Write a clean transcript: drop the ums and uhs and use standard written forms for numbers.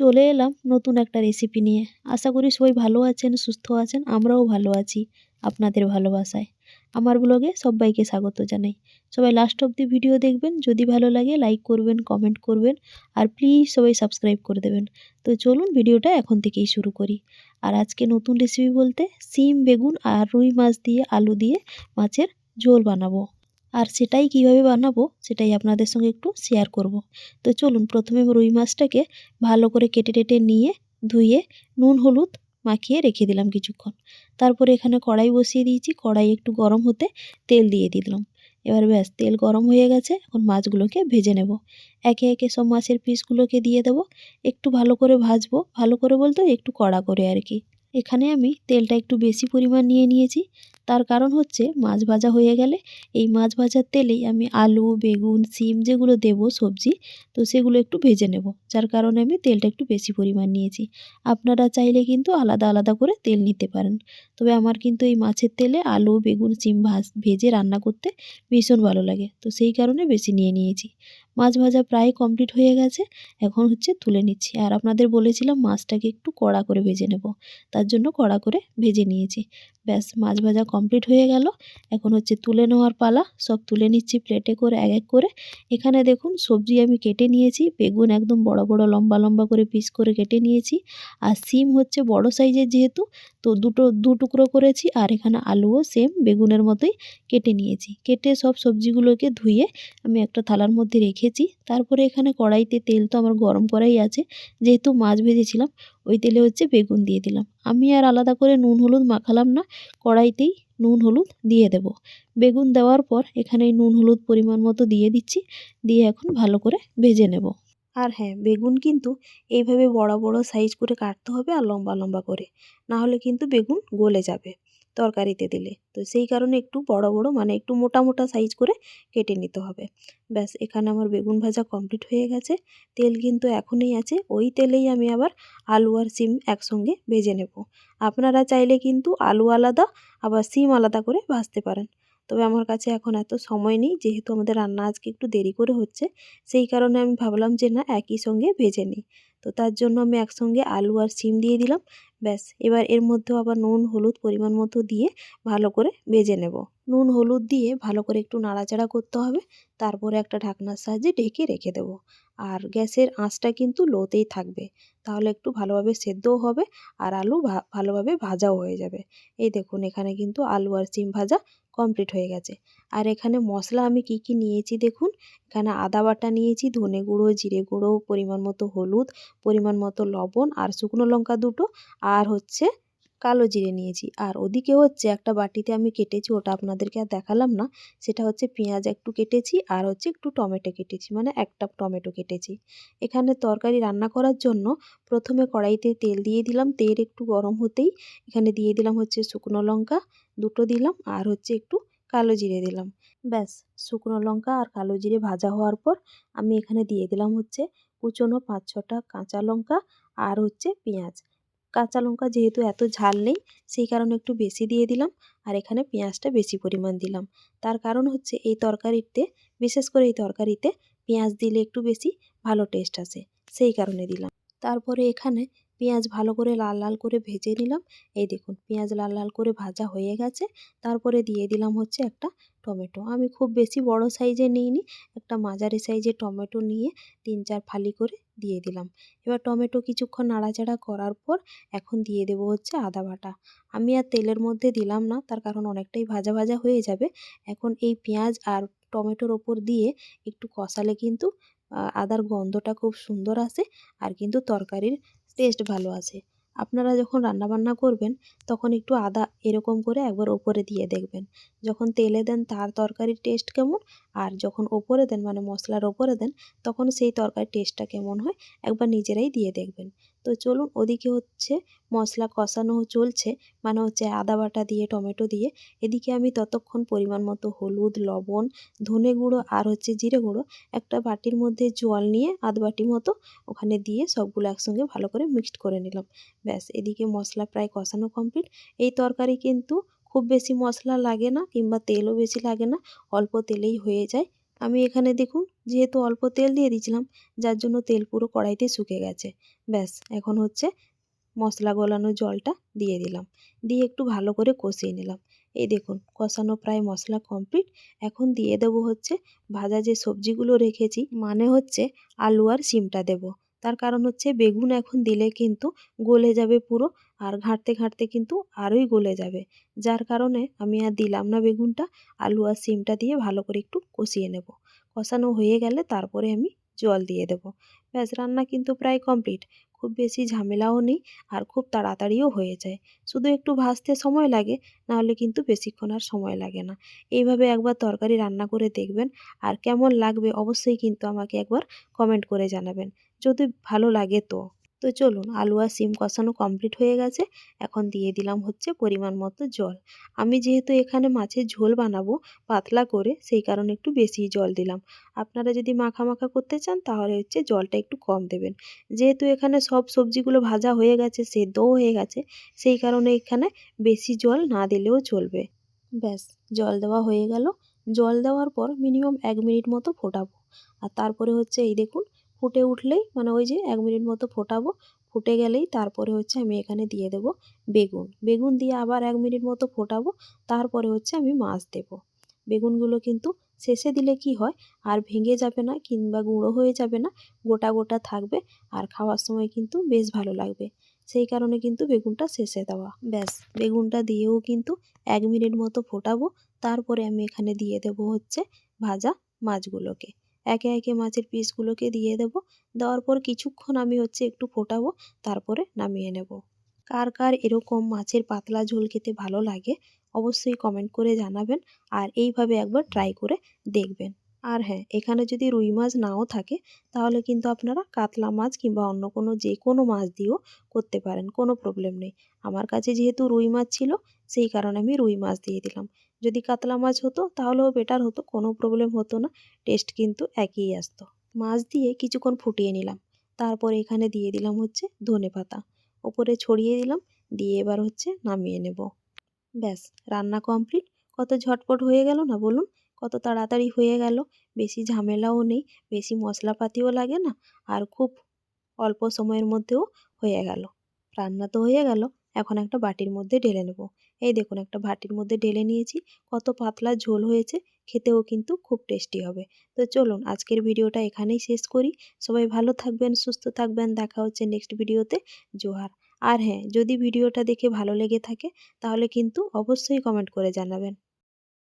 চলে এলাম নতুন একটা রেসিপি নিয়ে। আশা করি সবাই ভালো আছেন, সুস্থ আছেন। আমরাও ভালো আছি আপনাদের ভালোবাসায়। আমার ব্লগে সবাইকে স্বাগত জানাই। সবাই লাস্ট অব্দি ভিডিও দেখবেন। যদি ভালো লাগে লাইক করবেন, কমেন্ট করবেন আর প্লিজ সবাই সাবস্ক্রাইব করে দেবেন। তো চলুন ভিডিওটা এখন থেকেই শুরু করি। আর আজকে নতুন রেসিপি বলতে সিম, বেগুন আর রুই মাছ দিয়ে আলু দিয়ে মাছের ঝোল বানাবো। আর সেটাই কিভাবে বানাবো সেটাই আপনাদের সঙ্গে একটু শেয়ার করব। তো চলুন প্রথমে রুই মাছটাকে ভালো করে কেটে নিয়ে ধুয়ে নুন হলুদ মাখিয়ে রেখে দিলাম কিছুক্ষণ। তারপরে এখানে কড়াই বসিয়ে দিয়েছি। কড়াই একটু গরম হতে তেল দিয়ে দিলাম। এবার ব্যাস তেল গরম হয়ে গেছে। এখন মাছগুলোকে ভেজে নেব। একে একে সব মাছের পিসগুলোকে দিয়ে দেব। একটু ভালো করে ভাজবো, ভালো করে বলতে একটু কড়া করে আর কি। এখানে আমি তেলটা একটু বেশি পরিমাণ নিয়ে নিয়েছি। তার কারণ হচ্ছে মাছ ভাজা হয়ে গেলে এই মাছ ভাজার তেলেই আমি আলু, বেগুন, সিম যেগুলো দেবো সবজি, তো সেগুলো একটু ভেজে নেব। যার কারণে আমি তেলটা একটু বেশি পরিমাণ নিয়েছি। আপনারা চাইলে কিন্তু আলাদা আলাদা করে তেল নিতে পারেন। তবে আমার কিন্তু এই মাছের তেলে আলু, বেগুন, সিম ভেজে রান্না করতে ভীষণ ভালো লাগে। তো সেই কারণে বেশি নিয়ে নিয়েছি। মাছ ভাজা প্রায় কমপ্লিট হয়ে গেছে। এখন হচ্ছে তুলে নিচ্ছি। আর আপনাদের বলেছিলাম মাছটাকে একটু কড়া করে ভেজে নেব। তার জন্য কড়া করে ভেজে নিয়েছি। ব্যাস মাছ ভাজা কমপ্লিট হয়ে গেল। এখন হচ্ছে তুলে নেওয়ার পালা। সব তুলে নিচ্ছি প্লেটে করে এক এক করে। এখানে দেখুন সবজি আমি কেটে নিয়েছি। বেগুন একদম বড় বড় লম্বা লম্বা করে পিস করে কেটে নিয়েছি। আর সিম হচ্ছে বড় সাইজের যেহেতু, তো দু টুকরো করেছি। আর এখানে আলুও সেম বেগুনের মতোই কেটে নিয়েছি। কেটে সব সবজিগুলোকে ধুয়ে আমি একটা থালার মধ্যে রেখেছি। তারপরে এখানে কড়াইতে তেল তো আমার গরম করাই আছে, যেহেতু মাছ ভেজেছিলাম ওই তেলে হচ্ছে বেগুন দিয়ে দিলাম। আমি আর আলাদা করে নুন হলুদ মাখালাম না, কড়াইতেই নুন হলুদ দিয়ে দেব। বেগুন দেওয়ার পর এখানে নুন হলুদ পরিমাণ মতো দিয়ে দিচ্ছি। দিয়ে এখন ভালো করে ভেজে নেব। আর হ্যাঁ, বেগুন কিন্তু এইভাবে বড় বড় সাইজ করে কাটতে হবে আর লম্বা লম্বা করে, না হলে কিন্তু বেগুন গলে যাবে তরকারিতে দিলে। তো সেই কারণে একটু বড় বড় মানে একটু মোটা মোটা সাইজ করে কেটে নিতে হবে। ব্যাস এখানে আমার বেগুন ভাজা কমপ্লিট হয়ে গেছে। তেল কিন্তু এখনই আছে, ওই তেলেই আমি আবার আলু আর সিম একসঙ্গে ভেজে নেব। আপনারা চাইলে কিন্তু আলু আলাদা আবার সিম আলাদা করে ভাজতে পারেন। তবে আমার কাছে এখন এত সময় নেই, যেহেতু আমাদের রান্না আজকে একটু দেরি করে হচ্ছে, সেই কারণে আমি ভাবলাম যে না একই সঙ্গে ভেজে নিই। তো তার জন্য আমি একসঙ্গে আলু আর সিম দিয়ে দিলাম। ব্যাস এবার এর মধ্যেও আবার নুন হলুদ পরিমাণ মতো দিয়ে ভালো করে ভেজে নেব। নুন হলুদ দিয়ে ভালো করে একটু নাড়াচাড়া করতে হবে। তারপরে একটা ঢাকনার সাহায্যে ঢেকে রেখে দেবো। আর গ্যাসের আঁচটা কিন্তু লোতেই থাকবে, তাহলে একটু ভালোভাবে সেদ্ধও হবে আর আলু ভালোভাবে ভাজাও হয়ে যাবে। এই দেখুন এখানে কিন্তু আলু আর সিম ভাজা কমপ্লিট হয়ে গেছে। আর এখানে মশলা আমি কি কি নিয়েছি দেখুন। এখানে আদা বাটা নিয়েছি, ধনে গুঁড়ো, জিরে গুঁড়ো, পরিমাণ মতো হলুদ, পরিমাণ মতো লবণ আর শুকনো লঙ্কা দুটো, আর হচ্ছে কালো জিরে নিয়েছি। আর ওদিকে হচ্ছে একটা বাটিতে আমি কেটেছি, ওটা আপনাদেরকে আর দেখালাম না। সেটা হচ্ছে পেঁয়াজ একটু কেটেছি আর হচ্ছে একটু টমেটো কেটেছি, মানে একটা টমেটো কেটেছি। এখানে তরকারি রান্না করার জন্য প্রথমে কড়াইতে তেল দিয়ে দিলাম। তেল একটু গরম হতেই এখানে দিয়ে দিলাম হচ্ছে শুকনো লঙ্কা দুটো দিলাম আর হচ্ছে একটু কালো জিরে দিলাম। ব্যাস শুকনো লঙ্কা আর কালো জিরে ভাজা হওয়ার পর আমি এখানে দিয়ে দিলাম হচ্ছে কুচনো 5-6টা কাঁচা লঙ্কা আর হচ্ছে পেঁয়াজ। কাঁচা লঙ্কা যেহেতু এত ঝাল নেই, সেই কারণে একটু বেশি দিয়ে দিলাম। আর এখানে পেঁয়াজটা বেশি পরিমাণ দিলাম। তার কারণ হচ্ছে এই তরকারিতে, বিশেষ করে এই তরকারিতে পেঁয়াজ দিলে একটু বেশি ভালো টেস্ট আসে, সেই কারণে দিলাম। তারপরে এখানে পেঁয়াজ ভালো করে লাল লাল করে ভেজে নিলাম। এই দেখুন পেঁয়াজ লাল লাল করে ভাজা হয়ে গেছে। তারপরে দিয়ে দিলাম হচ্ছে একটা টমেটো। আমি খুব বেশি বড় সাইজের নিইনি, একটা মাঝারি সাইজের টমেটো নিয়ে 3-4 ফালি করে দিয়ে দিলাম। এবার টমেটো কিছুক্ষণ নাড়াচাড়া করার পর এখন দিয়ে দেবো হচ্ছে আদা বাটা। আমি আর তেলের মধ্যে দিলাম না, তার কারণ অনেকটাই ভাজা ভাজা হয়ে যাবে। এখন এই পেঁয়াজ আর টমেটোর ওপর দিয়ে একটু কষালে কিন্তু আদার গন্ধটা খুব সুন্দর আসে আর কিন্তু তরকারির টেস্ট ভালো আসে। আপনারা যখন রান্নাবান্না করবেন তখন একটু আদা এরকম করে একবার ওপরে দিয়ে দেখবেন। যখন তেলে দেন তার তরকারির টেস্ট কেমন, আর যখন ওপরে দেন মানে মশলার ওপরে দেন তখন সেই তরকারির টেস্টটা কেমন হয় একবার নিজেরাই দিয়ে দেখবেন। তো চলুন ওদিকে হচ্ছে মশলা কষানো চলছে, মানে হচ্ছে আদা বাটা দিয়ে টমেটো দিয়ে। এদিকে আমি ততক্ষণ পরিমাণ মতো হলুদ, লবণ, ধনে গুঁড়ো আর হচ্ছে জিরে গুঁড়ো একটা বাটির মধ্যে জল নিয়ে আধ বাটি মতো ওখানে দিয়ে সবগুলো একসঙ্গে ভালো করে মিক্সড করে নিলাম। ব্যাস এদিকে মশলা প্রায় কষানো কমপ্লিট। এই তরকারি কিন্তু খুব বেশি মশলা লাগে না কিংবা তেলও বেশি লাগে না, অল্প তেলেই হয়ে যায়। আমি এখানে দেখুন যেহেতু অল্প তেল দিয়ে দিয়েছিলাম, যার জন্য তেল পুরো কড়াইতে শুকে গেছে। ব্যাস এখন হচ্ছে মশলা গলানো জলটা দিয়ে দিলাম, দিয়ে একটু ভালো করে কষিয়ে নিলাম। এই দেখুন কষানো প্রায় মশলা কমপ্লিট। এখন দিয়ে দেবো হচ্ছে ভাজা যে সবজিগুলো রেখেছি, মানে হচ্ছে আলু আর সিমটা দেব। তার কারণ হচ্ছে বেগুন এখন দিলে কিন্তু গলে যাবে পুরো, আর ঘাঁটতে ঘাঁটতে কিন্তু আরোই গলে যাবে। যার কারণে আমি আর দিলাম না বেগুনটা, আলু আর সিমটা দিয়ে ভালো করে একটু কষিয়ে নেব। কষানো হয়ে গেলে তারপরে আমি জল দিয়ে দেব। ব্যাস রান্না কিন্তু প্রায় কমপ্লিট। খুব বেশি ঝামেলাও নেই, আর খুব তাড়াতাড়িও হয়ে যায়। শুধু একটু ভাজতে সময় লাগে, নাহলে কিন্তু বেশিক্ষণ আর সময় লাগে না। এইভাবে একবার তরকারি রান্না করে দেখবেন, আর কেমন লাগবে অবশ্যই কিন্তু আমাকে একবার কমেন্ট করে জানাবেন, যদি ভালো লাগে তো। তো চলুন আলু আর সিম কষানো কমপ্লিট হয়ে গেছে। এখন দিয়ে দিলাম হচ্ছে পরিমাণ মতো জল। আমি যেহেতু এখানে মাছের ঝোল বানাবো পাতলা করে, সেই কারণে একটু বেশিই জল দিলাম। আপনারা যদি মাখা মাখা করতে চান তাহলে হচ্ছে জলটা একটু কম দেবেন। যেহেতু এখানে সব সবজিগুলো ভাজা হয়ে গেছে, সেদ্ধও হয়ে গেছে, সেই কারণে এখানে বেশি জল না দিলেও চলবে। ব্যাস জল দেওয়া হয়ে গেল। জল দেওয়ার পর মিনিমাম ১ মিনিট মতো ফোটাবো। আর তারপরে হচ্ছে এই দেখুন ফুটে উঠলেই, মানে ওই যে ১ মিনিট মতো ফোটাবো, ফুটে গেলেই তারপরে হচ্ছে আমি এখানে দিয়ে দেবো বেগুন। বেগুন দিয়ে আবার ১ মিনিট মতো ফোটাবো, তারপরে হচ্ছে আমি মাছ দেবো। বেগুনগুলো কিন্তু শেষে দিলে কি হয়, আর ভেঙে যাবে না কিংবা গুঁড়ো হয়ে যাবে না, গোটা গোটা থাকবে, আর খাওয়ার সময় কিন্তু বেশ ভালো লাগবে। সেই কারণে কিন্তু বেগুনটা শেষে দেওয়া। ব্যাস বেগুনটা দিয়েও কিন্তু ১ মিনিট মতো ফোটাবো। তারপরে আমি এখানে দিয়ে দেবো হচ্ছে ভাজা মাছগুলোকে। একে একে মাছের পিসগুলোকে দিয়ে দেবো। দেওয়ার পর কিছুক্ষণ আমি হচ্ছে একটু ফোটাবো, তারপরে নামিয়ে নেব। কার কার এরকম মাছের পাতলা ঝোল খেতে ভালো লাগে অবশ্যই কমেন্ট করে জানাবেন, আর এইভাবে একবার ট্রাই করে দেখবেন। আর হ্যাঁ, এখানে যদি রুই মাছ নাও থাকে তাহলে কিন্তু আপনারা কাতলা মাছ কিংবা অন্য কোনো যে কোনো মাছ দিয়েও করতে পারেন, কোনো প্রবলেম নেই। আমার কাছে যেহেতু রুই মাছ ছিল, সেই কারণে আমি রুই মাছ দিয়ে দিলাম। যদি কাতলা মাছ হতো তাহলেও বেটার হতো, কোনো প্রবলেম হতো না, টেস্ট কিন্তু একই আসতো। মাছ দিয়ে কিছুক্ষণ ফুটিয়ে নিলাম, তারপরে এখানে দিয়ে দিলাম হচ্ছে ধনেপাতা, ওপরে ছড়িয়ে দিলাম, দিয়ে এবার হচ্ছে নামিয়ে নেব। ব্যাস রান্না কমপ্লিট। কত ঝটপট হয়ে গেল না বলুন, কত তাড়াতাড়ি হয়ে গেল। বেশি ঝামেলাও নেই, বেশি মশলাপাতিও লাগে না, আর খুব অল্প সময়ের মধ্যেও হয়ে গেল। রান্না তো হয়ে গেল, এখন একটা বাটির মধ্যে ঢেলে নেব। এই দেখুন একটা বাটির মধ্যে ঢেলে নিয়েছি। কত পাতলা ঝোল হয়েছে, খেতেও কিন্তু খুব টেস্টি হবে। তো চলুন আজকের ভিডিওটা এখানেই শেষ করি। সবাই ভালো থাকবেন, সুস্থ থাকবেন, দেখা হচ্ছে নেক্সট ভিডিওতে। জোহার। আর হ্যাঁ, যদি ভিডিওটা দেখে ভালো লেগে থাকে তাহলে কিন্তু অবশ্যই কমেন্ট করে জানাবেন।